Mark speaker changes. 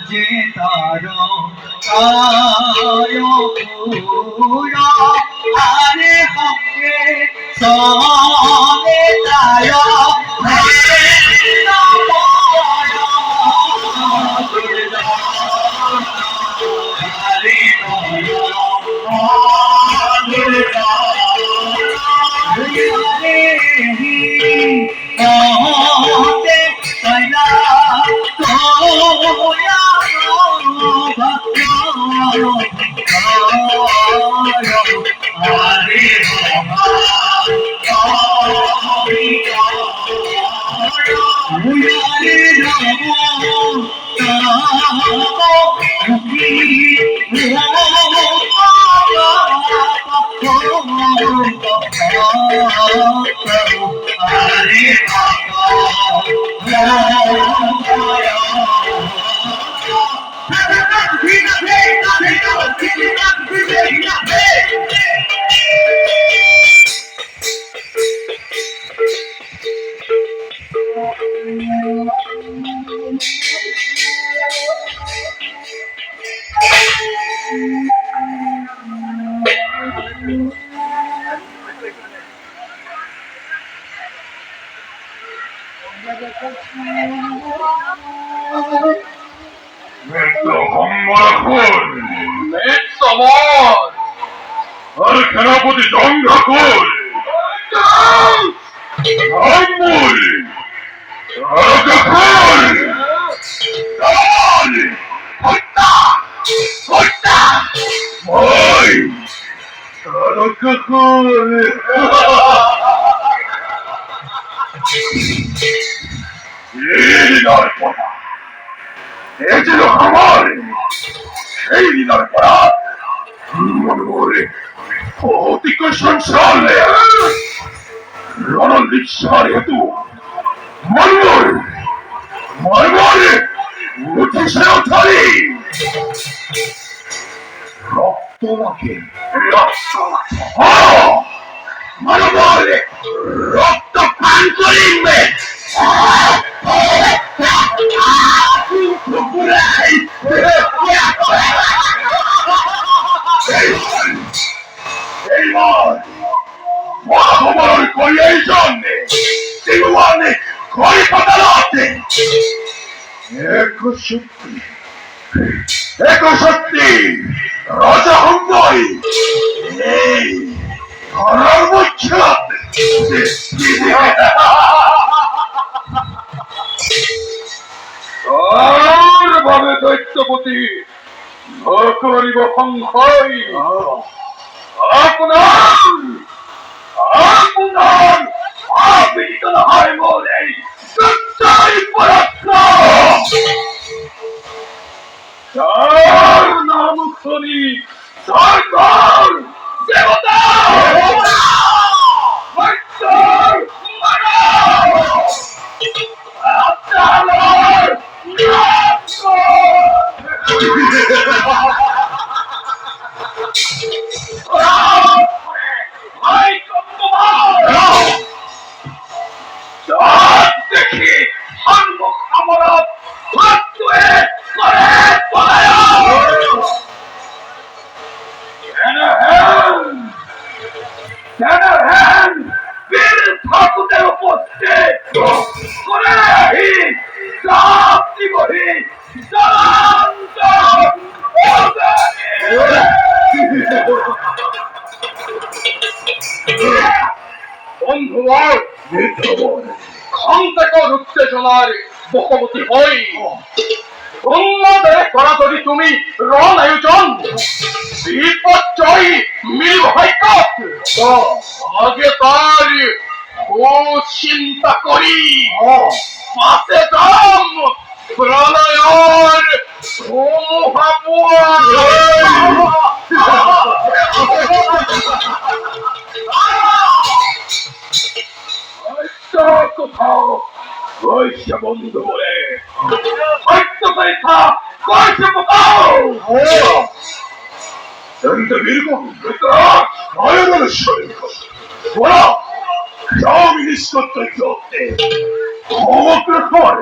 Speaker 1: যে তার কায় পুরা আরে হকে সনে তায়
Speaker 2: আর সেনাপতি জঙ্গা কই আমার সেই দিনের পড়া মনে মনে অতিক সংসারে রণদীক্ষার হেতু মনমোর মনমোরে উঠেছে ওঠারি রক্ত লাগে মনমোরে রক্ত পান করিবে মহাভবন করিয়াই জন্মে জীবনে করি পাতালাতে এক সত্যি রাজা হম্বই এই ধরার মধ্যে ভাবে দৈত্যপতি করিব সংশয় আপনার আপনার আপীড়িত হয় মোর এই সত্যাই পরাক্রম যার নাম শুনি সরকার দেবতা দেখি সম্মুখ আমরা ঠাকুরের উপস্থিত করে বন্ধুবর ক্ষমতাকর উত্তেজনার মুখোমুখি হই তোমাদের সরাসরি তুমি রণ আয়োজন বিপর্যয় মিল হয়তো আগে তার চিন্তা করি পাশে দাম প্রলয়ের কোথাও কইছে বন্ধু বলে হয়তো পরীক্ষা কইছে কোথাও Santa Virgo, ayarını şöyle bana cami nispet ediyor. Hava kırık var.